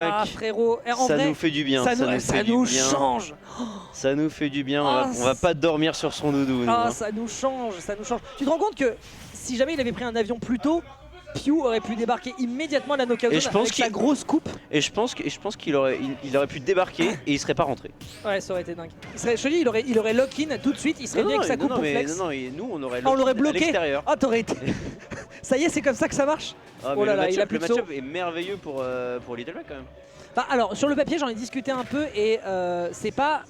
Ah frérot, en ça vrai, nous fait du bien. Ça nous change. Ça nous fait du bien. Ah, on va pas dormir sur son doudou. Ah, nous, ça nous change, ça nous change. Tu te rends compte que si jamais il avait pris un avion plus tôt, Pew aurait pu débarquer immédiatement à la knockout zone avec sa grosse coupe. Et je pense qu'il aurait pu débarquer et il serait pas rentré. Ouais, ça aurait été dingue. Je te dis, il aurait lock-in tout de suite, il serait venu avec sa coupe pour flex. Non, nous on aurait bloqué à l'extérieur. Ah, t'aurais été... Ça y est, c'est comme ça que ça marche. Ah, oh là là, le match-up est merveilleux pour Little Mac quand même. Bah, alors, sur le papier, j'en ai discuté un peu et c'est pas...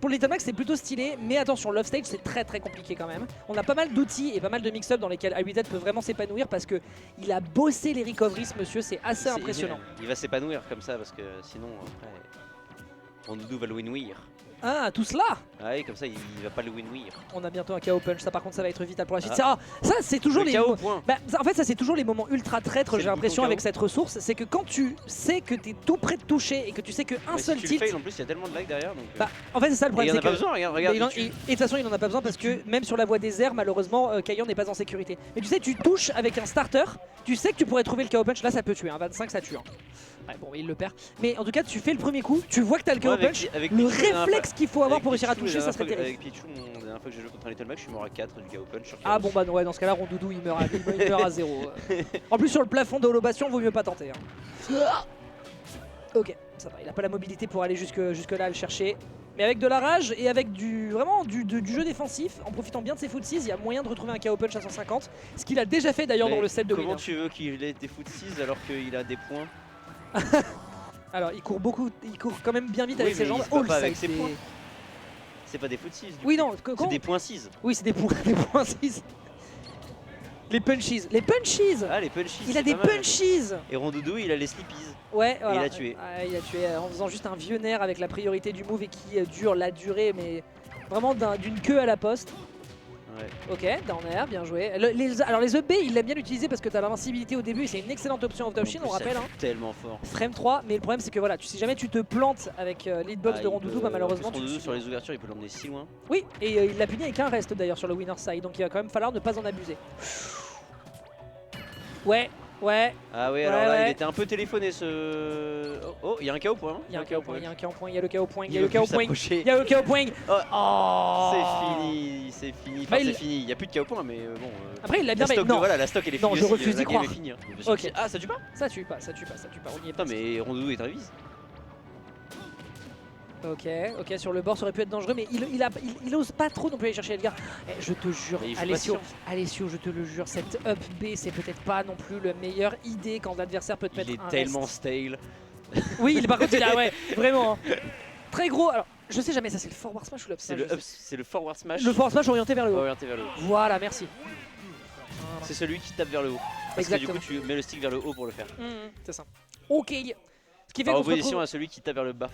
Pour Little Mac, c'est plutôt stylé, mais attention, Love Stage, c'est très très compliqué quand même. On a pas mal d'outils et pas mal de mix-up dans lesquels i8Z peut vraiment s'épanouir parce que il a bossé les recoveries, ce monsieur, c'est assez impressionnant. Il va s'épanouir comme ça parce que sinon, après, mon doudou va le win-weir. Ah, tout cela. Ah oui, comme ça, il va pas le win-weir. On a bientôt un KO punch, ça par contre, ça va être vital pour la suite. Ça, c'est toujours les KO point. Bah, en fait, ça c'est toujours les moments ultra traîtres, j'ai l'impression, avec cette ressource. C'est que quand tu sais que t'es tout près de toucher et que tu sais qu'un seul tilt. En plus, il y a tellement de lag derrière. Donc, bah, en fait, c'est ça le problème. Il en a pas besoin, regarde. Et de toute façon, il en a pas besoin parce que même sur la voie des airs, malheureusement, Kayon n'est pas en sécurité. Mais tu sais, tu touches avec un starter, tu sais que tu pourrais trouver le KO punch. Là, ça peut tuer. 25, ça tue. Ouais, bon, il le perd. Mais en tout cas, tu fais le premier coup, tu vois que t'as le KO punch. Le réflexe qu'il faut avoir pour réussir à toucher, ça serait terrible. Avec Pichu, la dernière fois que j'ai joué contre un Little Mac, je suis mort à 4 du KO punch. Ah bon, bah ouais, dans ce cas-là, Rondoudou il meurt à 0. En plus, sur le plafond de holobation, vaut mieux pas tenter. Ok, ça va, il a pas la mobilité pour aller jusque là, le chercher. Mais avec de la rage et avec vraiment du jeu défensif, en profitant bien de ses footsies, il y a moyen de retrouver un KO punch à 150. Ce qu'il a déjà fait d'ailleurs dans le set de Winner. Comment tu veux qu'il ait des footsies alors qu'il a des points? Alors il court quand même bien vite avec ses jambes. Oh, pas avec ses points. C'est pas des footsies. Oui, non, c'est des points 6. Oui, c'est des points 6. Les punchies. Les punchies. Ah, les punchies. Il a des punchies. Et Rondoudou, il a les slippies. Ouais, voilà. Et il a tué. Il a tué en faisant juste un vieux nerf avec la priorité du move et qui dure la durée, mais vraiment d'une queue à la poste. Ouais. Ok, down air, bien joué. Alors les EB, il l'aime bien l'utiliser parce que tu as l'invincibilité au début et c'est une excellente option off top shield, on rappelle. Tellement fort. Frame 3, mais le problème c'est que voilà, si jamais tu te plantes avec l'hitbox de Rondoudou, bah, malheureusement tu Rondoudou sur les ouvertures, il peut l'emmener si loin. Oui, et il l'a puni avec un reste d'ailleurs sur le winner side, donc il va quand même falloir ne pas en abuser. Ouais. Ah oui, alors là, il était un peu téléphoné ce... Oh, il y a un KO point. Il y a un KO point, il y a le KO point, il y a le KO point. Oh, c'est fini. Enfin, c'est fini. Il n'y a plus de KO point, mais bon... Après, il l'a bien... Non, voilà, la stock, elle est finie. Non, je refuse d'y croire. Ok. Ah, ça tue pas? Ça tue pas, on y est pas. Putain, mais Rondoudou est révise. Ok, sur le bord ça aurait pu être dangereux, mais il ose pas trop non plus aller chercher Edgar. Je te jure, Alessio, je te le jure, cette up B c'est peut-être pas non plus le meilleure idée quand l'adversaire peut te mettre un reste. Il est tellement stale. Oui, par contre, ouais, vraiment. Hein. Très gros, alors je sais jamais, ça c'est le forward smash ou l'up smash? C'est le forward smash. Le forward smash orienté vers le haut. Orienté vers le haut. Voilà, merci. C'est celui qui tape vers le haut. Parce que du coup tu mets le stick vers le haut pour le faire. C'est ça. Ok. Ce qui fait en opposition à celui qui tape vers le bas.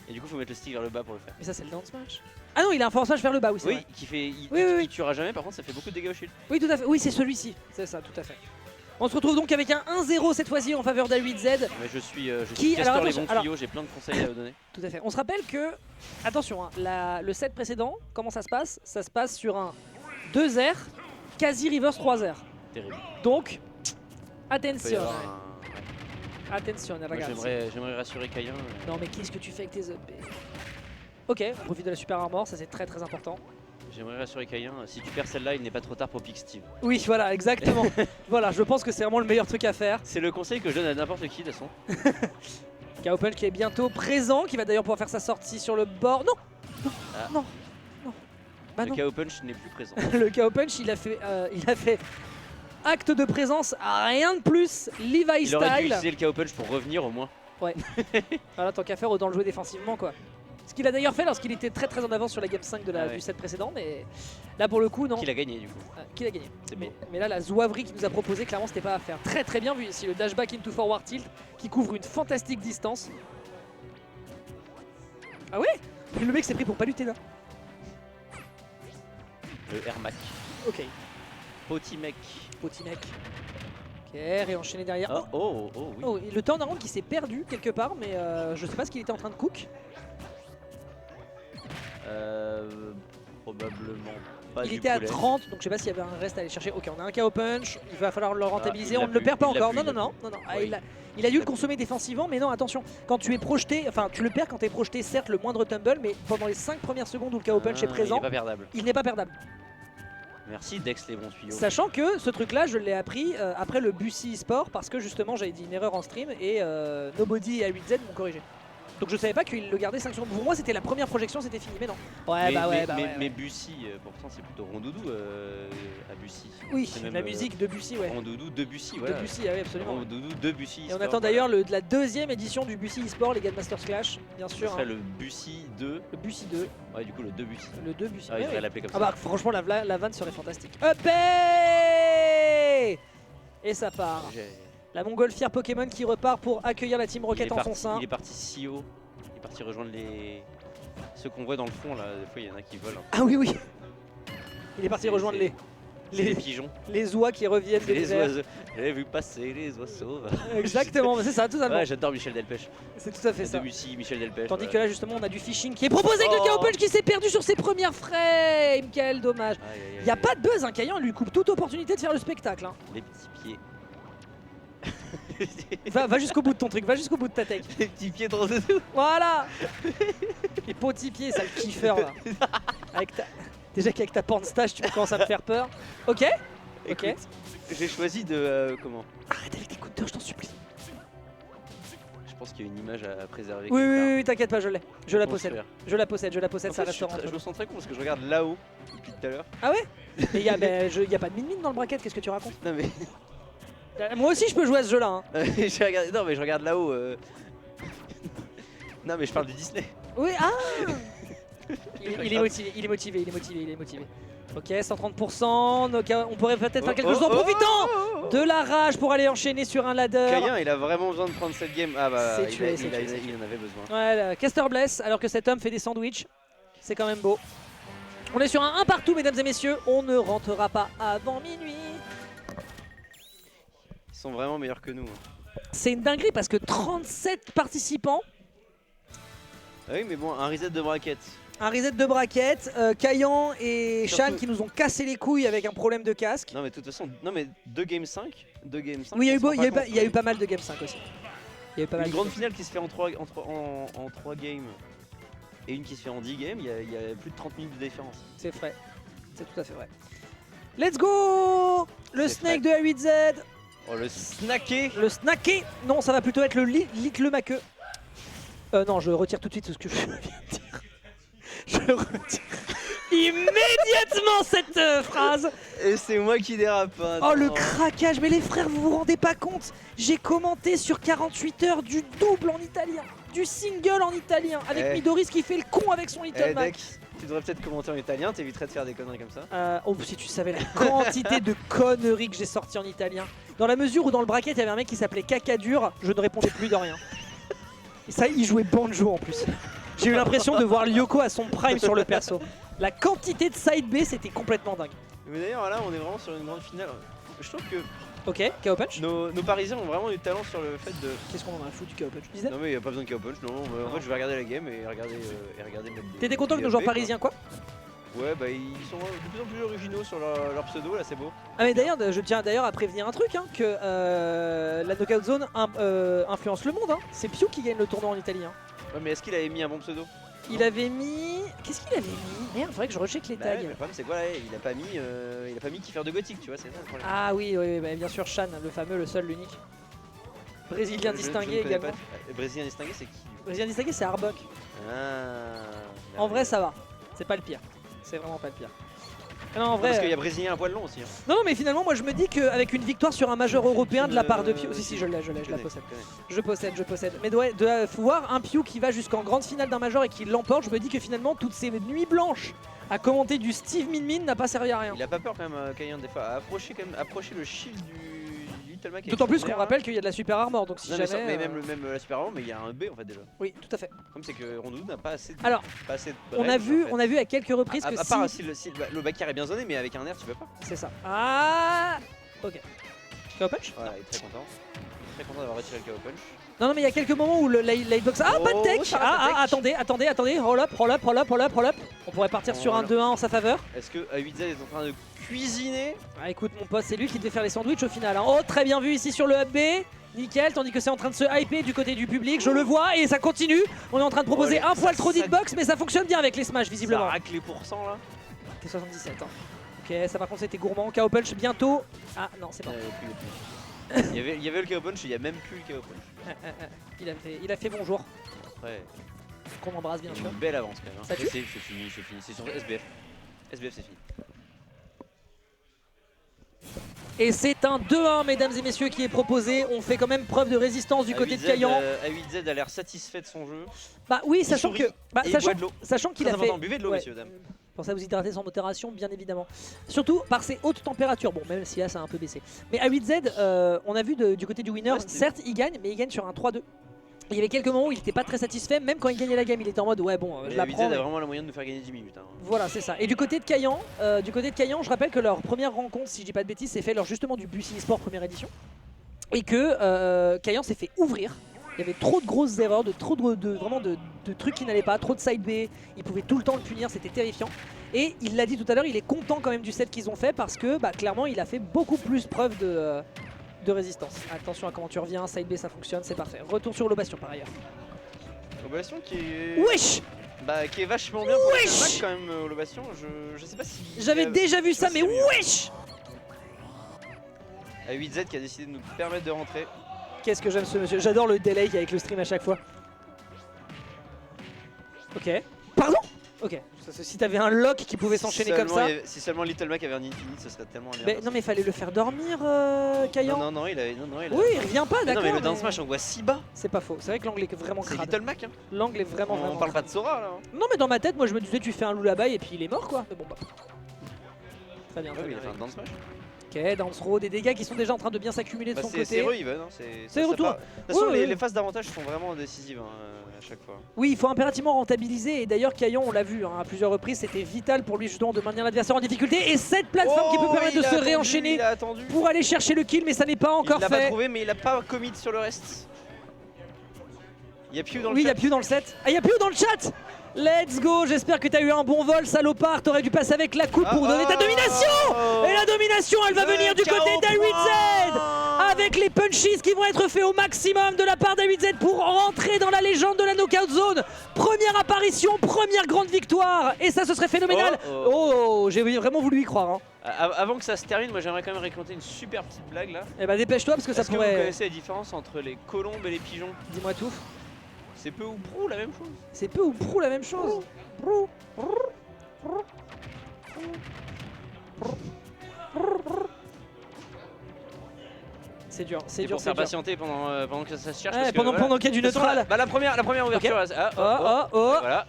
Et du coup, faut mettre le stick vers le bas pour le faire. Mais ça, c'est le down smash. Ah non, il a un forward smash vers le bas, oui, c'est vrai. Il tuera jamais, par contre, ça fait beaucoup de dégâts au shield. Oui, tout à fait. Oui, c'est celui-ci. C'est ça, tout à fait. On se retrouve donc avec un 1-0 cette fois-ci en faveur d'I8Z. Mais je suis testeur les bons tuyaux, j'ai plein de conseils à vous donner. Tout à fait. On se rappelle que, attention, hein, le set précédent, comment ça se passe? Ça se passe sur un 2R, quasi reverse 3R. Terrible. Donc, attention. Attention, regarde. J'aimerais rassurer Kayan. Non mais qu'est-ce que tu fais avec tes up? Ok, on profite de la super armor, ça c'est très très important. J'aimerais rassurer Kayan, si tu perds celle-là, il n'est pas trop tard pour pick Steve. Oui, voilà, exactement. Voilà, je pense que c'est vraiment le meilleur truc à faire. C'est le conseil que je donne à n'importe qui de toute façon. KO Punch qui est bientôt présent, qui va d'ailleurs pouvoir faire sa sortie sur le bord. Non, non. Bah le KO Punch n'est plus présent. Le KO Punch, il a fait acte de présence, rien de plus, Levi style. Il aurait dû utiliser le KO Punch pour revenir au moins. Ouais. Voilà, tant qu'à faire, autant le jouer défensivement quoi. Ce qu'il a d'ailleurs fait lorsqu'il était très très en avance sur la game 5 du set précédent, mais là pour le coup non. Qui l'a gagné du coup. Qui l'a gagné. C'est beau. Mais là la zouaverie qu'il nous a proposé, clairement c'était pas à faire. Très très bien vu ici le dashback into forward tilt qui couvre une fantastique distance. Ah ouais. Le mec s'est pris pour pas lutter là. Le Airmac. Ok. Potimec. Ok, réenchaîner derrière. Oui. Oh, le turnaround qui s'est perdu quelque part, mais je sais pas ce qu'il était en train de cook. Probablement Pas il du était à poulet. 30, donc je sais pas s'il y avait un reste à aller chercher. Ok, on a un KO punch, il va falloir le rentabiliser, il on l'a ne le plus, perd pas il l'a encore. plus, Non, il l'a non, non, non, non. Ah, Oui. il a dû Il le l'a consommer défensivement, mais non, attention, quand tu es projeté, enfin tu le perds quand tu es projeté, certes le moindre tumble, mais pendant les 5 premières secondes où le KO punch est Il présent, est pas perdable. il n'est pas perdable. Merci Dex les bons tuyaux. Sachant que ce truc là je l'ai appris après le Bussy eSport parce que justement j'avais dit une erreur en stream et Nobody et A8Z m'ont corrigé. Donc je savais pas qu'il le gardait 5 secondes. Pour moi c'était la première projection, c'était fini, mais non. Ouais, mais Bussy, pourtant c'est plutôt Rondoudou à Bussy. Oui, C'est même, la musique de Bussy, ouais. Rondoudou de Bussy, voilà. De Bussy, ah oui, absolument. Rondoudou de Bussy. Et on attend d'ailleurs la deuxième édition du Bussy eSport, les Game Masters Clash, bien Ce sûr. serait Hein. le Bussy 2. Le Bussy 2, Ouais, du coup le 2 Bussy. le 2 Bussy. Ah, il devrait l'appeler comme Ah ça. bah franchement la vanne serait fantastique. Uppé et ça part. La montgolfière Pokémon qui repart pour accueillir la Team Rocket en son sein. Il est parti si haut. Il est parti rejoindre ceux qu'on voit dans le fond là. Des fois il y en a qui volent. Ah oui, oui. Il est parti rejoindre les pigeons. les oies qui reviennent de Les l'hiver. oiseaux. J'avais vu passer les oiseaux. Exactement, c'est ça, totalement. Ouais, j'adore Michel Delpech. C'est tout à fait ça. Debussy, Michel Delpech. Tandis ouais. que là justement on a du phishing qui est proposé avec le Oh. KO Punch qui s'est perdu sur ses premières frames. Quel dommage. Il n'y a pas de buzz, hein. Kayan lui coupe toute opportunité de faire le spectacle. Hein. Les petits pieds. Va jusqu'au bout de ton truc, va jusqu'au bout de ta tech. Les petits pieds de Rondoudou. Voilà. Les petits pieds, ça le kiffeur là. Déjà qu'avec ta pornstache tu commences à me faire peur. Ok. Ok. Écoute, j'ai choisi de comment Arrête avec tes coups je t'en supplie. Je pense qu'il y a une image à préserver. Oui, quelque part. oui, oui, t'inquiète pas, je l'ai. Je la Construire. possède. Je la possède, En ça fait, restera entre je nous. me sens très con parce que je regarde là-haut depuis tout à l'heure. Ah ouais. Mais il y a pas de mine dans le bracket, qu'est-ce que tu racontes? Non mais Moi aussi je peux jouer à ce jeu là. Hein. j'ai regardé. Non mais je regarde là-haut. Non mais je parle du Disney. Oui, ah. Il est motivé, il est motivé, il est motivé, il est motivé. Ok, 130%, donc on pourrait peut-être faire quelque chose en profitant de la rage pour aller enchaîner sur un ladder. Kayan il a vraiment besoin de prendre cette game. Ah bah C'est il tué, c'est tué. en avait besoin. Ouais, Caster bless alors que cet homme fait des sandwichs. C'est quand même beau. On est sur un partout mesdames et messieurs, on ne rentrera pas avant minuit. Ils sont vraiment meilleurs que nous. Hein. C'est une dinguerie parce que 37 participants. Ah oui mais bon un reset de bracket. Un reset de bracket, Kayan et Surtout- Shan qui nous ont cassé les couilles avec un problème de casque. Non mais de toute façon, non mais 2 game 5. Oui, il y a eu, on se rend pas il y a eu compte, pas mal de Game 5 aussi. Il y a eu pas mal une de grande Game finale qui se fait en 3 games et une qui se fait en 10 games, il y a plus de 30 minutes de différence. 5. C'est vrai. C'est tout à fait vrai. Let's go. Le C'est snake de A8Z. Oh le snacké. Le snacké. Non, ça va plutôt être le little maqueux. Non, je retire tout de suite ce que je viens de dire. Je retire immédiatement cette phrase. Et c'est moi qui dérape. Hein, Oh le non. craquage, mais les frères, vous vous rendez pas compte? J'ai commenté sur 48 heures du double en italien, du single en italien, avec Eh. Midoris qui fait le con avec son Little Eh Mac. Dex, tu devrais peut-être commenter en italien, t'éviterais de faire des conneries comme ça. Oh, si tu savais la quantité de conneries que j'ai sorties en italien. Dans la mesure où dans le bracket, il y avait un mec qui s'appelait Cacadur, je ne répondais plus de rien. Et ça, il jouait banjo en plus. J'ai eu l'impression de voir Lyoko à son prime sur le perso. La quantité de side B, c'était complètement dingue. Mais d'ailleurs là on est vraiment sur une grande finale. Je trouve que Ok, KO Punch. nos Parisiens ont vraiment du talent sur le fait de... Qu'est-ce qu'on en a à foutre du KO Punch, tu disais? Non mais il n'y a pas besoin de KO punch, non. En fait je vais regarder la game et regarder mettre des... T'étais content que des nos joueurs FB, quoi. parisiens quoi? Ouais bah ils sont de plus en plus originaux sur leur pseudo là, c'est beau. Ah mais d'ailleurs, je tiens d'ailleurs à prévenir un truc, hein, que la Knockout Zone influence le monde. Hein. C'est Piu qui gagne le tournoi en Italie. Hein. Ouais mais est-ce qu'il avait mis un bon pseudo? Il avait mis... Qu'est-ce qu'il avait mis? Merde, faudrait que je recheck les Bah tags. ouais, mais le problème c'est quoi là, il a pas mis Kiefer de Gothic, tu vois, c'est ça le problème. Ah oui, oui, bah, bien sûr, Shan, le fameux, le seul, l'unique. Brésilien Je distingué ne connais également. pas. Brésilien distingué c'est qui? Brésilien distingué, c'est Arbok. Ah, En vrai, ça va. C'est pas le pire. C'est vraiment pas le pire. Non, en vrai, parce qu'il y a Brésilien à poil long aussi. Hein. non, mais finalement, moi je me dis qu'avec une victoire sur un majeur européen de la part de Piu. Si, si, je l'ai, je la possède. Je possède. Mais de voir un Piu qui va jusqu'en grande finale d'un major et qui l'emporte, je me dis que finalement, toutes ces nuits blanches à commenter du Steve Min n'a pas servi à rien. Il a pas peur quand même, Kayan, des fois, à approcher le shield du Little Mac. D'autant plus qu'on rappelle qu'il y a de la super armor, donc si non, mais jamais. mais même la super armor, mais il y a un B en fait déjà. Oui, tout à fait. Comme c'est que Rondoudou n'a pas assez de. Alors, pas assez de on a range, vu, en fait. on a vu à quelques reprises que à part si le backer est bien zoné, mais avec un air tu peux pas. c'est ça. Ah, ok. KO Punch? Voilà, il est très content. très content d'avoir retiré le KO punch. Non, mais il y a quelques moments où la hitbox. Ah, pas de tech. ça rate la tech. Attendez. Roll up. On pourrait partir sur un 2-1 en sa faveur. Est-ce que A8Z est en train de cuisiner? Ah, écoute, mon pote, c'est lui qui devait faire les sandwichs au final. Hein. Oh, très bien vu ici sur le hub B. Nickel, tandis que c'est en train de se hyper du côté du public. Je le vois et ça continue. On est en train de proposer un poil trop d'hitbox, mais ça fonctionne bien avec les smash, visiblement. Ça racle les pourcents là. T'es 77. Hein. Ok, ça par contre, c'était gourmand. KO punch bientôt. Ah, non, c'est pas. Il y avait le KO punch, il n'y a même plus le KO punch. Il a fait bonjour. Ouais. Qu'on embrasse bien sûr. Une belle avance quand même. Hein. Ça tue. C'est fini. C'est sur SBF. SBF, c'est fini. Et c'est un 2-1, mesdames et messieurs, qui est proposé. On fait quand même preuve de résistance du côté de Kaiyan. A8Z a l'air satisfait de son jeu. Bah oui, sachant que. Bah, sachant qu'il a fait. Buvez de l'eau, messieurs, dames. Pensez à vous hydrater sans modération, bien évidemment. Surtout par ces hautes températures. Bon, même si là, ça a un peu baissé. Mais A8Z, on a vu du côté du winner, certes, il gagne, mais il gagne sur un 3-2. Il y avait quelques moments où il n'était pas très satisfait, même quand il gagnait la game, il était en mode ouais bon, je la prends. A8Z a vraiment la moyenne de nous faire gagner 10 minutes. Hein. Voilà, c'est ça. Et du côté de Kaiyan, je rappelle que leur première rencontre, si je dis pas de bêtises, s'est fait lors justement du Bussy Esport première édition. Et que Kaiyan s'est fait ouvrir. Il y avait trop de grosses erreurs, vraiment de trucs qui n'allaient pas, trop de side B. Il pouvait tout le temps le punir, c'était terrifiant. Et il l'a dit tout à l'heure, il est content quand même du set qu'ils ont fait parce que bah, clairement il a fait beaucoup plus preuve de résistance. Attention à comment tu reviens, side B ça fonctionne, c'est parfait. Retour sur l'Obation par ailleurs. L'Obation qui est... Wesh! Bah qui est vachement bien pour le match quand même, l'Obation. Je sais pas si... J'avais déjà vu ça, mais wesh! A8Z qui a décidé de nous permettre de rentrer. Qu'est-ce que j'aime ce monsieur, j'adore le delay avec le stream à chaque fois. Ok. Pardon? Ok. Si t'avais un lock qui pouvait s'enchaîner comme ça. Si seulement Little Mac avait un infinite, ce serait tellement bien. Mais non, mais il fallait le faire dormir, Kaiyan. Non, il a. Oui, il revient pas, d'accord. Non, mais le down smash, on voit si bas. C'est pas faux. C'est vrai que l'angle est vraiment crade. C'est Little Mac, hein. L'angle est vraiment. On parle pas de Sora là. Hein. Non, mais dans ma tête, moi je me disais, tu fais un lullaby et puis il est mort quoi. Mais bon, bah. Très bien. Ouais, il a fait un down smash. Ok, dance row, des dégâts qui sont déjà en train de bien s'accumuler de son côté. C'est re-even, hein. C'est retour. De toute façon, les phases d'avantage sont vraiment décisives à chaque fois. Oui, il faut impérativement rentabiliser. Et d'ailleurs, Kaiyan, on l'a vu à plusieurs reprises, c'était vital pour lui justement de maintenir l'adversaire en difficulté. Et cette plateforme qui peut permettre de se réenchaîner pour aller chercher le kill, mais ça n'est pas encore fait. Il l'a pas trouvé, mais il a pas commit sur le reste. Il y a Pew dans le chat. Oui, il y a Pew dans le set. Ah, il y a Pew dans le chat. Let's go, j'espère que t'as eu un bon vol, salopard. T'aurais dû passer avec la coupe pour donner ta domination. Et la domination, elle va venir du côté d'A8Z avec les punches qui vont être faits au maximum de la part d'A8Z pour rentrer dans la légende de la knockout zone. Première apparition, première grande victoire. Et ça, ce serait phénoménal. Oh, j'ai vraiment voulu y croire. Hein. Avant que ça se termine, moi j'aimerais quand même raconter une super petite blague là. Eh bah dépêche-toi parce que ça pourrait... Est-ce que vous connaissez la différence entre les colombes et les pigeons? Dis-moi tout. C'est peu ou prou la même chose. C'est peu ou prou la même chose. C'est dur, c'est dur. Pour faire patienter pendant que ça se cherche. Ouais, pendant qu'il y a du neutral. Bah la première ouverture. Okay. Voilà.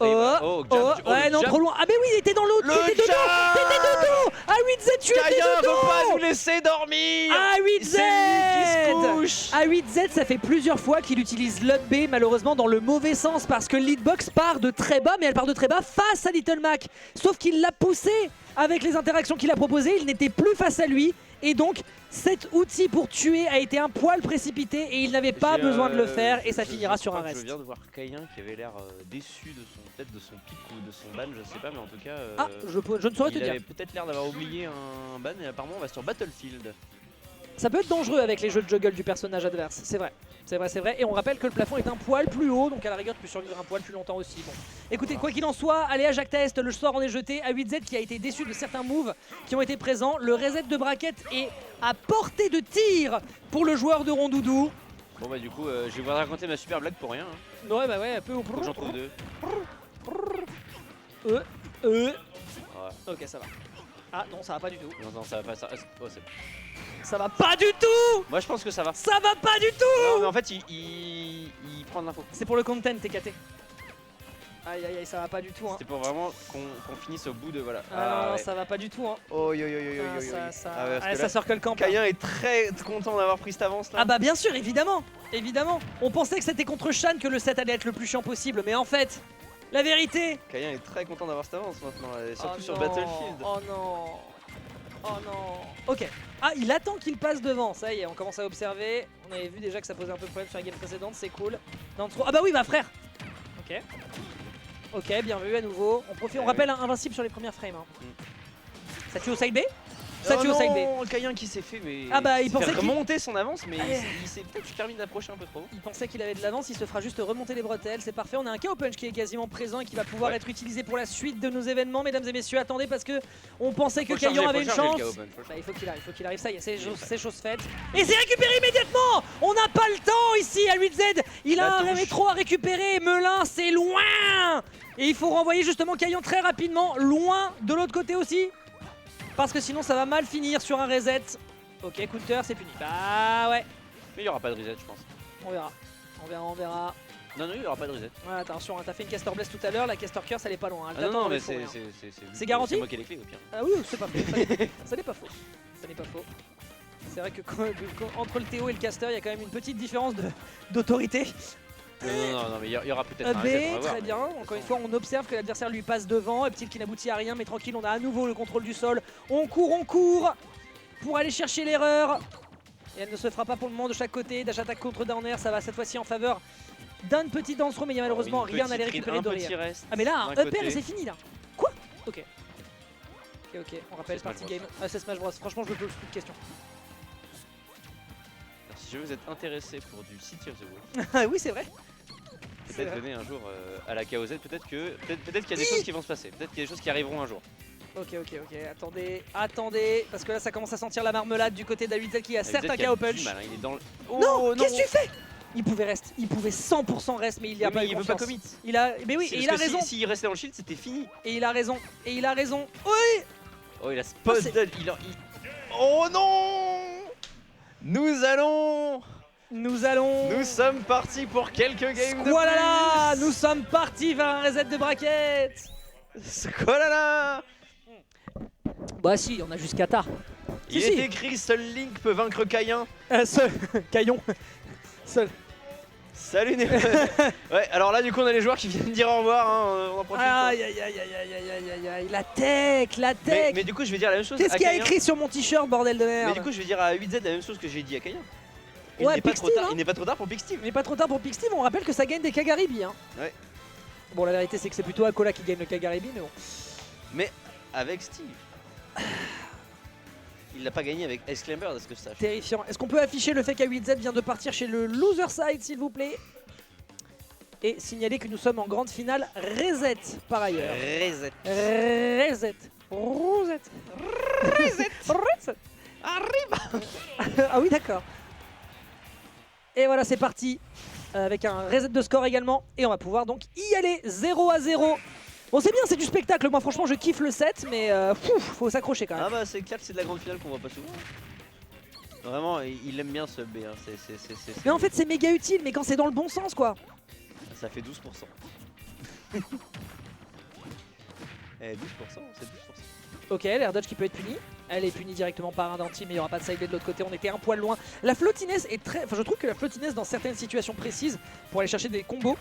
Ouais, non, trop loin. Ah, mais oui, il était dans l'autre. T'étais de dos. A8Z, tu étais de dos. Veut pas nous laisser dormir. A8Z. A8Z, ça fait plusieurs fois qu'il utilise l'UP B, malheureusement dans le mauvais sens, parce que l'hitbox part de très bas, mais elle part de très bas face à Little Mac. Sauf qu'il l'a poussé avec les interactions qu'il a proposées, il n'était plus face à lui. Et donc, cet outil pour tuer a été un poil précipité et il n'avait pas besoin de le faire et ça finira sur un reste. Je viens de voir Kaiyan qui avait l'air déçu de de son pic ou de son ban, je sais pas, mais en tout cas... je ne saurais te dire. Il avait peut-être l'air d'avoir oublié un ban et apparemment on va sur Battlefield. Ça peut être dangereux avec les jeux de juggle du personnage adverse, c'est vrai. C'est vrai. Et on rappelle que le plafond est un poil plus haut, donc à la rigueur tu peux survivre un poil plus longtemps aussi. Bon. Écoutez, quoi qu'il en soit, allez à Jacques Test, le sort en est jeté. A8Z qui a été déçu de certains moves qui ont été présents. Le reset de braquette est à portée de tir pour le joueur de Rondoudou. Bon bah du coup, je vais vous raconter ma super blague pour rien. Hein. Ouais, bah ouais, un peu au Faut que j'en trouve deux. Ok, ça va. Ah non, ça va pas du tout. Non, ça va pas. Ça va pas du tout. Moi je pense que ça va. Ça va pas du tout. Non mais en fait il prend de l'info. C'est pour le content TKT. Aïe, ça va pas du tout. Hein. C'était pour vraiment qu'on finisse au bout de voilà. Non, ça va pas du tout. Hein. Ça circle camp. Kaiyan est très content d'avoir pris cette avance là. Ah bah bien sûr, évidemment. On pensait que c'était contre Shan que le set allait être le plus chiant possible, mais en fait, la vérité. Kaiyan est très content d'avoir cette avance maintenant, surtout sur Battlefield. Oh non. Oh non. Ok. Ah, il attend qu'il passe devant. Ça y est, on commence à observer. On avait vu déjà que ça posait un peu de problème sur la game précédente. C'est cool. Ah bah oui, bah frère. Ok. Ok, bien vu à nouveau. On profite. On rappelle invincible sur les premières frames. Hein. Ça tue au side B. Ça tue au side B. Non, Kayan qui s'est fait, mais Ah bah, il s'est fait pensait qu'il- remonter son avance, mais Allez. il s'est peut-être permis d'approcher un peu trop. Il pensait qu'il avait de l'avance, il se fera juste remonter les bretelles, c'est parfait. On a un KO Punch qui est quasiment présent et qui va pouvoir être utilisé pour la suite de nos événements, mesdames et messieurs. Attendez, parce que on pensait que Kayan avait une chance. Bah, il faut qu'il arrive, ça y est, c'est chose faite. Et c'est récupéré immédiatement. On n'a pas le temps ici à 8Z. Il a un métro à récupérer. Melun, c'est loin. Et il faut renvoyer justement Kayan très rapidement, loin de l'autre côté aussi. Parce que sinon ça va mal finir sur un reset. Ok, counter, c'est puni. Bah ouais. Mais il n'y aura pas de reset, je pense. On verra. On verra. Non, il n'y aura pas de reset. Ouais, attention, hein, t'as fait une caster bless tout à l'heure, la caster curse elle est pas loin. Elle Ah non, t'attend non, dans mais le four, hein. c'est garanti. C'est moi qui ai les clés au pire. Ah oui, c'est pas faux. Ça n'est pas faux. Ça n'est pas faux. C'est vrai que entre le Théo et le caster, il y a quand même une petite différence d'autorité. Non, mais il y aura peut-être un B, reset, on va voir, très mais- bien. Encore une fois, on observe que l'adversaire lui passe devant. Uptil qui n'aboutit à rien, mais tranquille, on a à nouveau le contrôle du sol. On court pour aller chercher l'erreur. Et elle ne se fera pas pour le moment de chaque côté. Dash attaque contre Downer, ça va cette fois-ci en faveur d'un petit dance throw, mais il y a malheureusement Une rien à aller petite récupérer un de petit rien. reste Ah mais là, un d'un upper côté. et c'est fini là. Quoi? Ok. Ok, on rappelle C'est Smash party Bros. game. Ah, c'est Smash Bros. Franchement, je me pose plus de questions. Alors, si vous êtes intéressé pour du City of the Wolf, Ah oui, c'est vrai. C'est peut-être vrai. venez un jour à la KOZ, peut-être qu'il y a des choses qui vont se passer, peut-être qu'il y a des choses qui arriveront un jour. Ok, attendez, parce que là ça commence à sentir la marmelade du côté d'A8Z qui a certes un Peut-être qu'il y KO du punch. mal, hein, il est dans le... Non, qu'est-ce que tu fais? Il pouvait reste, il pouvait 100% reste, mais il y a Oui, pas mais eu il veut pas confiance. commit. Il a, mais oui, et il a raison. S'il restait dans le shield, c'était fini. Et il a raison. Oui. Oh, il a spot c'est- dead, Oh non! Nous sommes partis pour quelques games de Voilà, plus. nous sommes partis vers un reset de bracket. Squalala! Bah si, on a jusqu'à tard. Il Si, est si. écrit seul Link peut vaincre Kayan. Seul, Caillon. Seul. Salut Néo. Ouais, alors là du coup on a les joueurs qui viennent dire au revoir, hein, on en profite. Aïe aïe aïe aïe aïe aïe aïe aïe, la tech. Mais du coup je vais dire la même chose Qu'est-ce à qu'il y a Kayan. écrit sur mon t-shirt, bordel de merde? Mais du coup je vais dire à 8Z la même chose que j'ai dit à Kayan. Il Ouais, n'est pas Big trop Steve, tard, hein. il n'est pas trop tard pour Big Steve. Il n'est pas trop tard pour Pig Steve, on rappelle que ça gagne des Kagaribi. Hein. Ouais. Bon, la vérité c'est que c'est plutôt Akola qui gagne le Kagaribi, mais bon. Mais avec Steve. Il l'a pas gagné avec Exclamber, à ce que je sache. Terrifiant. Est-ce qu'on peut afficher le fait qu'A8Z vient de partir chez le loser side, s'il vous plaît? Et signaler que nous sommes en grande finale reset par ailleurs. Reset. Reset. Arrive. Ah oui, d'accord. Et voilà, c'est parti. Avec un reset de score également. Et on va pouvoir donc y aller 0-0. Bon, c'est bien, c'est du spectacle. Moi, franchement, je kiffe le set, mais faut s'accrocher quand même. Ah bah c'est clair que c'est de la grande finale qu'on voit pas souvent. Vraiment, il aime bien ce B. Hein. Mais en fait, c'est méga utile, mais quand c'est dans le bon sens, quoi. Ça fait 12%. Eh, 12%, c'est 12%. Ok, l'air dodge qui peut être puni. Elle est punie directement par un d'anti, mais il n'y aura pas de side B de l'autre côté. On était un poil loin. La floatiness est très. Enfin, je trouve que la floatiness, dans certaines situations précises, pour aller chercher des combos,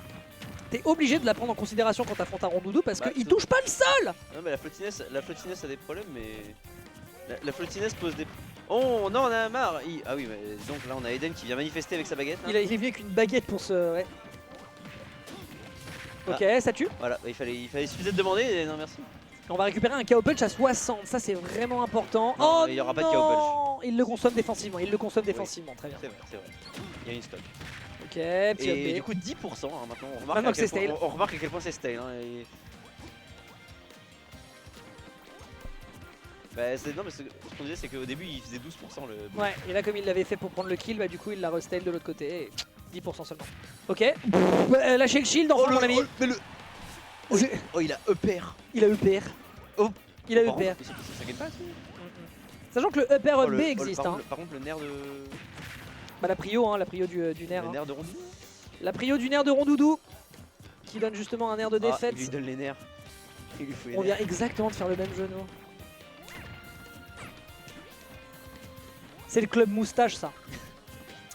t'es obligé de la prendre en considération quand t'affrontes un rondoudou parce Bah, qu'il c'est- touche pas le sol. Non mais la floatiness a des problèmes, mais la floatiness pose des... Oh non, on a marre. Ah oui, mais donc là on a Eden qui vient manifester avec sa baguette. Là. Il est venu avec une baguette pour se. Ouais. Ok, ça tue. Voilà, il fallait suffisait de demander et non merci. On va récupérer un KO punch à 60, ça c'est vraiment important. Non, Oh il y aura pas de KO non, il le consomme défensivement, très bien. C'est vrai. Il y a une stock. Ok, petit Et up du coup 10% hein, maintenant, on remarque, Maintenant à que quel c'est point- stale. on remarque à quel point c'est stale. Hein, et... Bah, non mais ce qu'on disait c'est qu'au début il faisait 12% le... Ouais, et là comme il l'avait fait pour prendre le kill, bah du coup il l'a restyle de l'autre côté, et 10% seulement. Ok, lâchez le shield enfin mon ami. Oh il a EPR. Il a EPR. Oh. Il a Par EPR. contre, ça gagne pas ça. Sachant que le upper Oh, up le- B oh, le- existe, par, hein. contre, par contre le nerf de... Bah la prio du nerf. Le Hein. nerf de Rondoudou. La prio du nerf de Rondoudou, qui donne justement un nerf de Ah, défaite. il lui donne les nerfs. Il lui faut les On vient nerfs. exactement de faire le même genou. C'est le club moustache ça.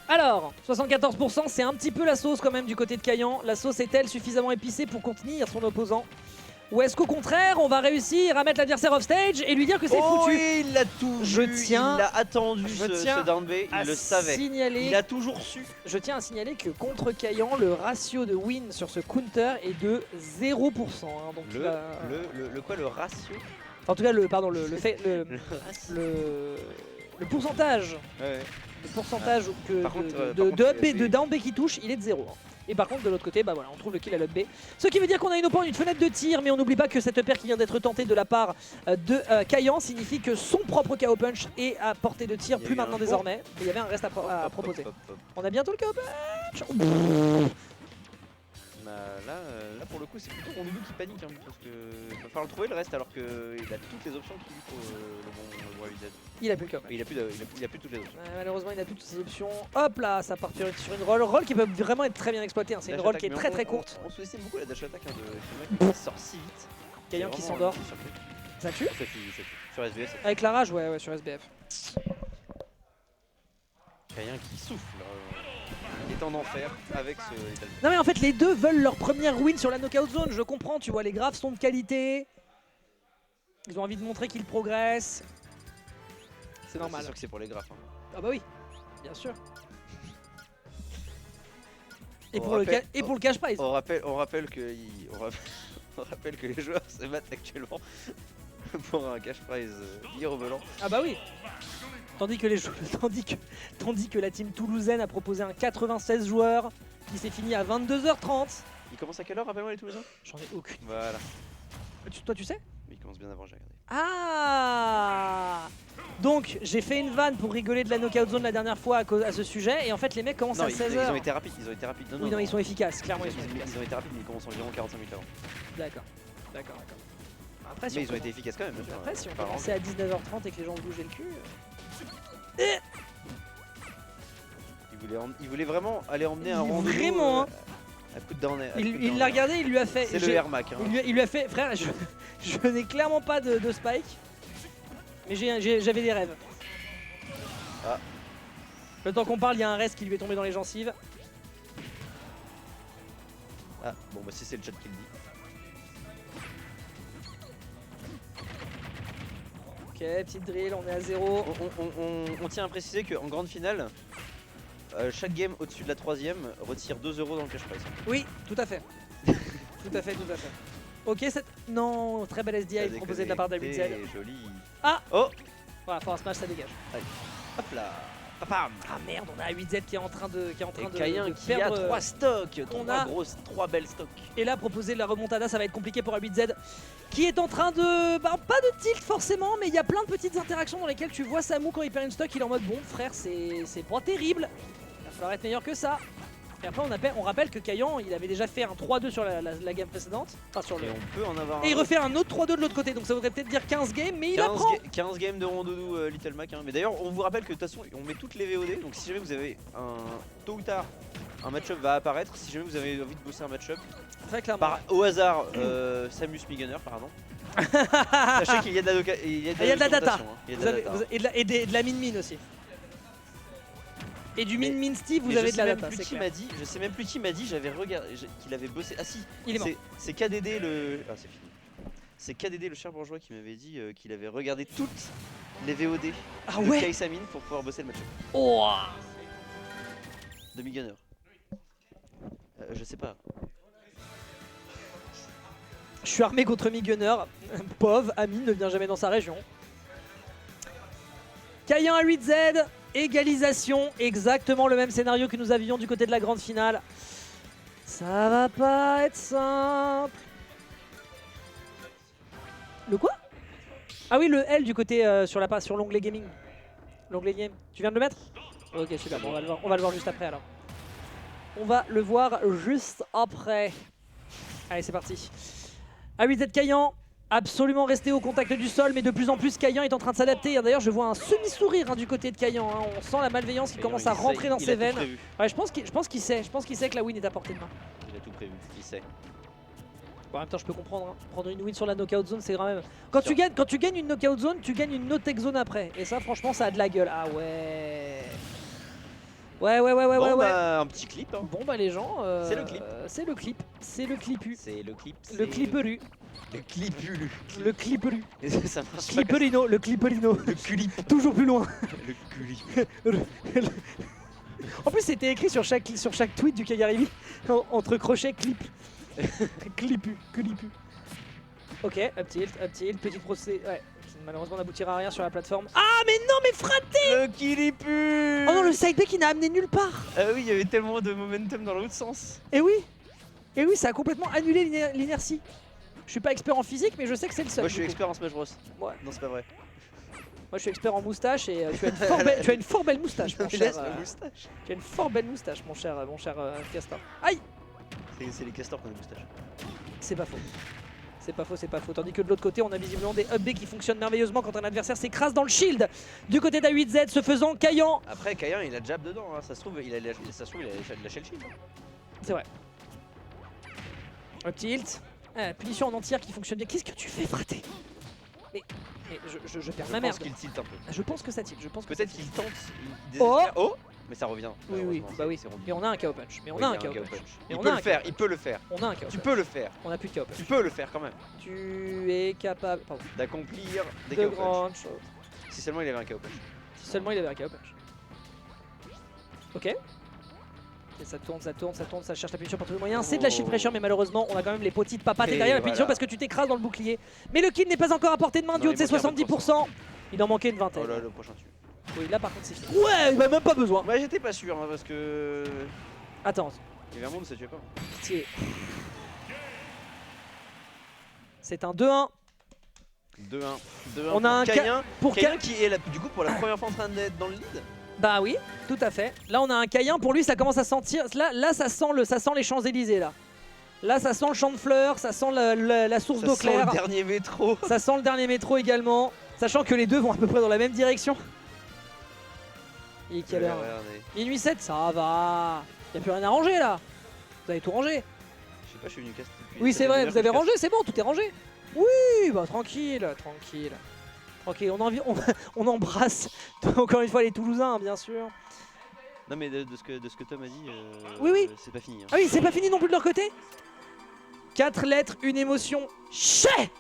Alors, 74%, c'est un petit peu la sauce quand même du côté de Kayan. La sauce est-elle suffisamment épicée pour contenir son opposant? Ou est-ce qu'au contraire, on va réussir à mettre l'adversaire off stage et lui dire que c'est foutu? Oui, il l'a tout Je vu, tiens- il l'a attendu je ce tiens down B, à il le savait. signaler- Il a toujours su. Je tiens à signaler que contre Kayan, le ratio de win sur ce counter est de 0%. Hein, donc il va- Le ratio En tout cas, le fait, Le ratio. le pourcentage, Ouais. le pourcentage que Par contre, de, par contre, up B, c'est- de down B qui touche, il est de 0. Hein. Et par contre, de l'autre côté, bah voilà, on trouve le kill à l'up B. Ce qui veut dire qu'on a une fenêtre de tir, mais on n'oublie pas que cette paire qui vient d'être tentée de la part de Kayan signifie que son propre KO punch est à portée de tir, Il y a plus eu maintenant un- désormais. Et il y avait un reste à Hop, proposer. hop, hop. On a bientôt le KO punch. Bah, là pour le coup c'est plutôt Rondoudou qui panique hein, parce que va falloir le trouver le reste alors qu'il a toutes les options qu'il lui faut le roi UZ. Il a plus le KO punch. Il a plus toutes les options. Malheureusement, il n'a plus toutes ses options. Hop là, ça part sur une roll qui peut vraiment être très bien exploitée. Hein. C'est une Dash roll attack, qui est mais très très courte. On sous-estime beaucoup la dash attack hein, de Shima qui sort si vite. Kayan C'est qui vraiment s'endort. un petit surpris. Ça tue Ça tue. Sur SBS, ça tue. avec la rage, ouais, sur SBF. Kayan qui souffle. Il est en enfer avec ce Lethal. Non mais en fait les deux veulent leur première win sur la knockout zone, je comprends, tu vois, les graphes sont de qualité. Ils ont envie de montrer qu'ils progressent. C'est normal. C'est sûr que c'est pour les graphes. Hein. Ah bah oui, bien sûr. Et On pour, rappelle- et pour le cash prize. On rappelle que les joueurs se battent actuellement pour un cash prize mirobolant. Ah bah oui. Tandis que, tandis que la team toulousaine a proposé un 96 joueurs qui s'est fini à 22h30. Il commence à quelle heure, rappelle-moi les Toulousains? J'en ai aucune. Voilà. Toi tu sais? Il commence bien avant, j'ai regardé. Ah. Donc j'ai fait une vanne pour rigoler de la knockout zone la dernière fois à ce sujet et en fait les mecs commencent Non, à ils 16h. ont été rapides, Non, Oui non, ils sont efficaces, clairement ils sont ils efficaces. ont été rapides, mais ils commencent environ 45 minutes avant. D'accord. Après si Mais on ils ont été efficaces quand même, bien sûr. Après, si on Par commençait à 19h30 et que les gens bougeaient le cul. Il voulait vraiment aller emmener un Il- rendez-vous. vraiment, hein. À coup de down. Il l'a regardé, il lui a fait. C'est le j'ai- Air Mac. Hein. il lui a fait. Frère, je n'ai clairement pas de spike. Mais j'avais des rêves. Ah. Le temps qu'on parle, il y a un reste qui lui est tombé dans les gencives. Ah, bon, bah si c'est le chat qui le dit. Ok, petite drill, on est à 0. On tient à préciser qu'en grande finale, chaque game au-dessus de la 3ème retire 2 € dans le cash prize. Oui, tout à fait. tout à fait. Ok, non, très belle SDI proposée de la part d'A8Z. Joli. Ah. Oh. Voilà, pour un smash, ça dégage. Hop là. Papam. Ah merde, on a A8Z qui est en train de, Et Kayan de qui a perdre. 3 stocks. on a- 3 belles stocks. Et là, proposer la remontada, ça va être compliqué pour A8Z qui est en train de. Bah, pas de tilt forcément, mais il y a plein de petites interactions dans lesquelles tu vois Samu quand il perd une stock, il est en mode bon, frère, c'est pas terrible. Il va falloir être meilleur que ça. Et après, on rappelle que Kayan, il avait déjà fait un 3-2 sur la game précédente. Enfin, sur le... Et on peut en avoir Et il un refait un autre 3-2 de l'autre côté, donc ça voudrait peut-être dire 15 games, mais il 15 apprend. 15 games de Rondoudou Little Mac. Hein. Mais d'ailleurs, on vous rappelle que de toute façon, on met toutes les VOD. Donc si jamais vous avez tôt ou tard, un match-up va apparaître. Si jamais vous avez envie de bosser un match-up, Très clairement. au hasard, Samus Migunner, pardon. Sachez qu'il y a de la, il y a de la data. documentation, hein. Il y a de la data. Et de la min-min aussi. Et du Mais- min-min Steve, vous Mais avez je de sais la même data, plus c'est qui clair. m'a dit, je sais même plus qui m'a dit, j'avais regardé qu'il avait bossé. Ah si, Il est mort. c'est KDD le. Ah c'est fini. C'est KDD le cher bourgeois qui m'avait dit qu'il avait regardé toutes les VOD Ah de ouais. Kai Samin pour pouvoir bosser le match Oh. de Migunner. Je sais pas. Je suis armé contre Mi-Gunner. Pauvre, Amine ne vient jamais dans sa région. Kayan à 8Z, égalisation, exactement le même scénario que nous avions du côté de la grande finale. Ça va pas être simple. Le quoi? Ah oui, le L du côté sur l'onglet gaming. L'onglet game. Tu viens de le mettre? Ok, super, bon, on va le voir juste après alors. On va le voir juste après. Allez, c'est parti. A8Z Kayan, absolument resté au contact du sol, mais de plus en plus Kayan est en train de s'adapter. D'ailleurs, je vois un semi-sourire du côté de Kayan. On sent la malveillance qui commence à rentrer dans ses veines. Ouais, je pense qu'il sait. Je pense qu'il sait que la win est à portée de main. Il a tout prévu, il sait. Bon, en même temps, je peux comprendre. Hein. Prendre une win sur la knockout zone, c'est quand même. Quand tu gagnes une knockout zone, tu gagnes une no-tech zone après. Et ça, franchement, ça a de la gueule. Ah ouais. Ouais. Bon, bah, un petit clip. Hein. Bon, bah, les gens. C'est le clip. C'est le clip. C'est le clipu. C'est le clip. Le cliperu. Le clipulu. Le cliperu. Et ça marche pas. Cliperino, le cliperino. Le culip. Toujours plus loin. Le culip. En plus, c'était écrit sur chaque tweet du Kagaribi, entre crochets, clip. Clipu, clipu. Ok, up tilt, petite procès. Ouais, malheureusement, n'aboutira à rien sur la plateforme. Ah, mais non, mais fraté! Le kilipu. Oh non, le side B qui n'a amené nulle part. Ah oui, il y avait tellement de momentum dans l'autre sens. Et oui, ça a complètement annulé l'inertie. Je suis pas expert en physique, mais je sais que c'est le seul. Moi, je suis expert en Smash Bros. Ouais. Non, c'est pas vrai. Moi, je suis expert en moustache et tu as une fort belle moustache, mon cher. Laisse la moustache. Tu as une fort belle moustache, mon cher Castor. Aïe! C'est les castors qui ont des moustaches. C'est pas faux. C'est pas faux, c'est pas faux. Tandis que de l'autre côté, on a visiblement des up B qui fonctionnent merveilleusement quand un adversaire s'écrase dans le shield. Du côté d'A8Z, ce faisant, Kayan. Après, Kayan, il a jab dedans. Hein. Ça se trouve, il a lâché le shield. C'est vrai. Up tilt. Punition en entière qui fonctionne bien. Qu'est-ce que tu fais, fraté? Mais je perds ma Je pense merde. qu'il tilt un peu. Je pense que ça tilt. Je pense que Peut-être ça qu'il tilt. tente. Il Oh. désespère. Oh. Mais ça revient. Oui, oui, Malheureusement, bah oui. c'est rendu. Mais on a un KO punch. Mais on Oui, a il y un KO punch. Il peut le faire, KO il peut le faire. On a un KO Tu punch. peux le faire. On a plus de KO punch. Tu peux le faire quand même. Tu es capable. Pardon. D'accomplir des De KO punch. grandes choses. Si seulement il avait un KO punch. Si seulement il avait un KO punch. Ok. Et ça tourne, ça cherche la punition par tous les moyens. C'est de la shield pressure, mais malheureusement, on a quand même les petites papates Et derrière la punition voilà. parce que tu t'écrases dans le bouclier. Mais le kill n'est pas encore à portée de main du Non, haut de ses il manque un peu de 70%. Il en manquait une vingtaine. Oh là, le prochain tue. Oui, là par contre, c'est fini. Ouais, il va même pas besoin. Ouais, j'étais pas sûr hein, parce que. Attends, Il y avait un monde, ça tuait pas. pitié. C'est un 2-1. 2-1. On a un Kayan. pour Kayan qui est du coup pour la première fois en train d'être dans le lead. Bah oui, tout à fait. Là, on a un Kayan. Pour lui, ça commence à sentir. Là, ça sent les Champs-Élysées là. Là, ça sent le champ de fleurs, ça sent la source d'eau Ça sent claire. le dernier métro. Ça sent le dernier métro également. Sachant que les deux vont à peu près dans la même direction. Et quelle heure? Minuit 7, ça va. Y'a plus rien à ranger là. Vous avez tout rangé. Je sais pas, je suis venu casser. Oui, c'est vrai, vous avez rangé, c'est bon, tout est rangé. Oui, bah tranquille. Tranquille, on embrasse encore une fois les Toulousains, hein, bien sûr. Non, mais de ce que Tom a dit, Oui. c'est pas fini. Hein. Ah oui, c'est pas fini non plus de leur côté. 4 lettres, une émotion. Chais.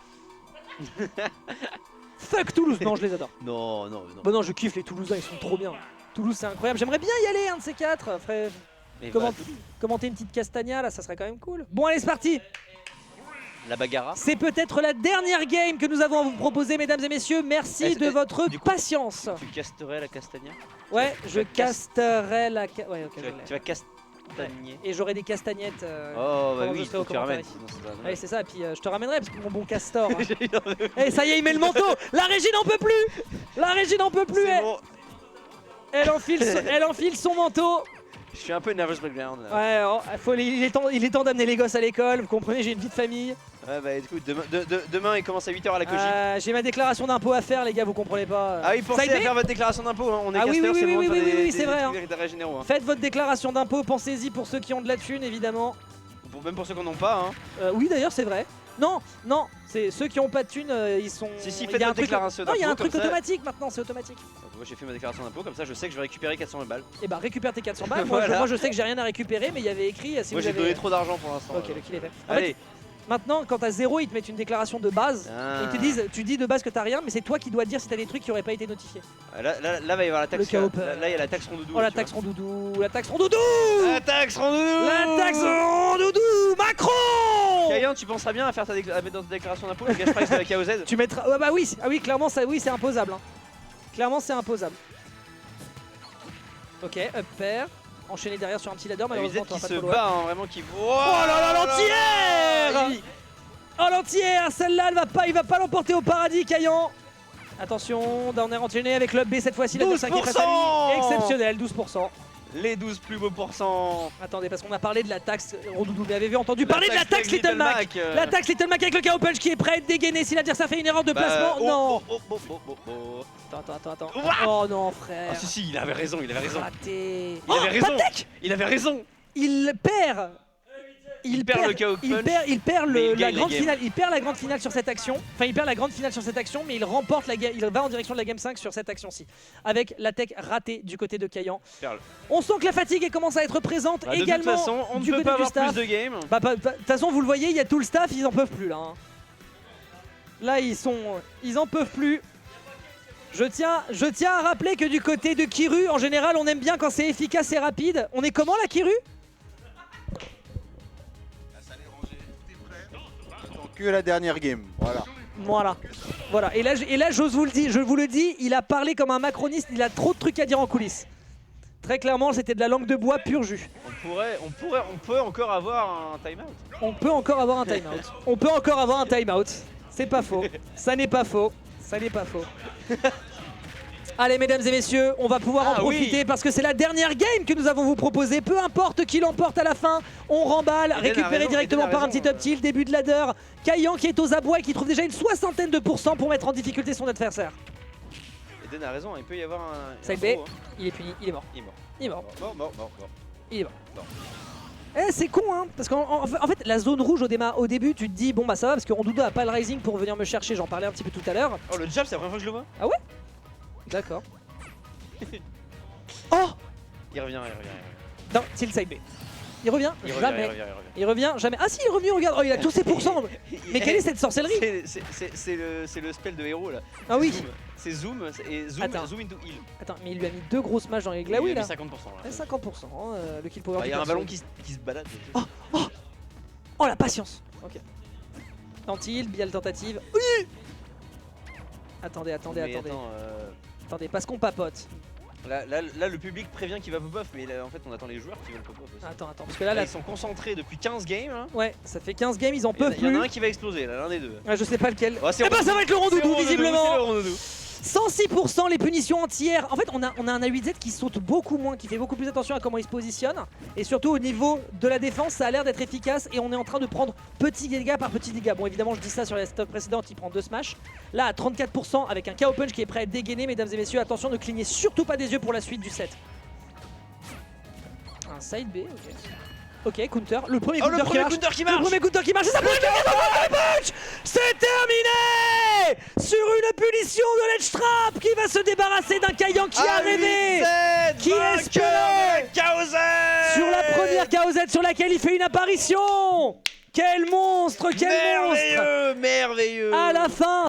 Fuck Toulouse, non, je les adore. Non. Bah non, je kiffe les Toulousains, ils sont trop bien. Toulouse, c'est incroyable. J'aimerais bien y aller, un de ces quatre, frère. Mais Commenter une petite castagna, là, ça serait quand même cool. Bon, allez, c'est parti. la bagarre. C'est peut-être la dernière game que nous avons à vous proposer, mesdames et messieurs. Merci de votre du coup, patience. Tu casterais la castagna. Ouais, je casterai la... Ouais, ok, Tu vas castagner. Et j'aurai des castagnettes. Oh bah pendant que je oui, serai au faut que tu ramènes. commentaire. Sinon, ça va. Ouais, c'est ça, et puis je te ramènerai parce que mon bon castor. Hein. Eh, ça y est, il met le manteau. La régie n'en peut plus. La régie n'en peut plus. C'est bon. Elle enfile son manteau. Je suis un peu nervous breakdown là. Ouais, il est temps d'amener les gosses à l'école. Vous comprenez, j'ai une vie de famille. Ouais bah écoute, demain il commence à 8h à la Koji. J'ai ma déclaration d'impôt à faire, les gars, vous comprenez pas. Ah oui, pensez Ça y est à faire votre déclaration d'impôt, hein. On est Ah oui, casteur, oui, c'est oui, le moment oui, de faire oui, des c'est vrai, hein. d'intérêts généraux. Hein. Faites votre déclaration d'impôt, pensez-y pour ceux qui ont de la thune, évidemment. Même pour ceux qui n'en ont pas. Hein. Oui, d'ailleurs, c'est vrai. Non, c'est ceux qui ont pas de thune, ils sont. Si, il faites y a un votre truc... déclaration Non, il y a un d'impôt, truc comme ça. automatique maintenant, c'est automatique. Moi j'ai fait ma déclaration d'impôt, comme ça je sais que je vais récupérer 400 balles. Et bah récupère tes 400 balles. Moi, Voilà. moi, je sais que j'ai rien à récupérer, mais il y avait écrit si Moi vous j'ai avez... donné trop d'argent pour l'instant. Ok, le kill est fait. En Allez. fait, maintenant, quand t'as 0, ils te mettent une déclaration de base. Ah. Et ils te disent, tu dis de base que t'as rien, mais c'est toi qui dois dire si t'as des trucs qui auraient pas été notifiés. Là va y avoir la taxe. Le chaos. Là il y a la taxe rondoudou. Oh, la tu taxe vois. rondoudou, la taxe rondoudou. La taxe rondoudou. La taxe rondoudou, Macron. Kayan, tu penseras bien à faire à mettre dans ta déclaration d'impôt le cash price de la KOZ. Tu mettras. Ouais, bah oui, ah oui, clairement, ça, oui, c'est imposable. Hein. Clairement, c'est imposable. Ok, up pair. Enchaîné derrière sur un petit ladder, malheureusement, Qui t'auras pas se de follow-up. bat, hein, vraiment qui. Oh là là, l'entière. Oh, l'entière. Celle-là, il va pas l'emporter au paradis, Kayan. Attention, on est enchaîné avec l'up B cette fois-ci. La 12%. qui est face à lui. Exceptionnel, 12%. Les 12 plus beaux pourcents. Attendez, parce qu'on a parlé de la taxe. Rondoudou, vous avez entendu parler de la taxe Little Little Mac. La taxe Little Mac avec le KO punch qui est prêt à être dégainé si l'adversaire fait une erreur de placement. Non. Attends. Oh non, frère. Ah si, il avait raison. Raté. Il avait raison. Patek. Il avait raison. Il perd. il perd le KO punch. Il perd mais il la gagne grande la game. finale. Il perd la grande finale sur cette action. Enfin, il perd la grande finale sur cette action, mais il remporte la game. Il va en direction de la game 5 sur cette action-ci. Avec la tech ratée du côté de Kaiyan. Perle. On sent que la fatigue elle commence à être présente Bah, également. de toute façon, on ne du peut côté pas du avoir staff. plus de games. Bah, de toute façon, vous le voyez, il y a tout le staff, ils en peuvent plus là. Hein. Là, ils en peuvent plus. Je tiens à rappeler que du côté de Kiru, en général, on aime bien quand c'est efficace et rapide. On est comment là, Kiru? Que la dernière game, voilà. Voilà. Et là, je vous le dis, il a parlé comme un macroniste. Il a trop de trucs à dire en coulisses. Très clairement, c'était de la langue de bois pur jus. On peut encore avoir un timeout. On peut encore avoir un timeout. On peut encore avoir un timeout. C'est pas faux. Ça n'est pas faux. Ça n'est pas faux. Allez, mesdames et messieurs, on va pouvoir en profiter parce que c'est la dernière game que nous avons vous proposé. Peu importe qui l'emporte à la fin, on remballe, récupéré directement par un petit up tilt, début de ladder. Kaiyan qui est aux abois et qui trouve déjà une 60% pour mettre en difficulté son adversaire. Eden a raison, il peut y avoir un. Side B, hein. il est puni, il est mort. Il est mort. Il est mort. Mort. Il est mort. Non. Eh, c'est con hein, parce qu'en fait la zone rouge au début tu te dis bon bah ça va parce que Rondudo a pas le rising pour venir me chercher, j'en parlais un petit peu tout à l'heure. Oh le jab c'est la première fois que je le vois. Ah ouais? D'accord. Oh! Il revient. Non, c'est le side B. Il revient jamais. Il revient. Il revient jamais. Ah si, il est revenu, regarde. Oh, il a tous ses pourcents. Mais quelle est cette sorcellerie? C'est le spell de héros là. Ah oui. C'est zoom et zoom, Attends. zoom into heal. Attends, mais il lui a mis 2 grosses matchs dans les Il glaouis a là. mis 50% là. 50%, hein, le kill power. Il y a un ballon qui se balade. Oh la patience. Ok. Anti-heal, Bial tentative. Oui. Attendez. Mais attends, Attendez, parce qu'on papote. là, le public prévient qu'il va pop-off, mais là, en fait on attend les joueurs qui veulent pop-off aussi. Attends, parce que là, Ils sont concentrés depuis 15 games. Hein. ouais, ça fait 15 games, ils en Il y en peuvent plus. a un qui va exploser, là, l'un des deux. Ouais, je sais pas lequel. Oh, Eh bah ça va être le Rondoudou visiblement. C'est le Rondoudou. 106% les punitions entières. En fait, on a un A8Z qui saute beaucoup moins, qui fait beaucoup plus attention à comment il se positionne. Et surtout au niveau de la défense, ça a l'air d'être efficace. Et on est en train de prendre petit dégât par petit dégât. Bon, évidemment, je dis ça sur les stops précédentes, il prend 2 smash. Là, à 34%, avec un KO punch qui est prêt à être dégainé, mesdames et messieurs, attention, ne clignez surtout pas des yeux pour la suite du set. Un side B, ok. Ok, counter. Le premier counter qui marche. Le premier counter qui marche. Et ça peut être punch. C'est terminé sur une punition de Ledge Trap qui va se débarrasser d'un Kaiyan qui a rêvé. Qui espérait sur la première KOZ sur laquelle il fait une apparition. Quel monstre, quel monstre. Merveilleux. À la fin.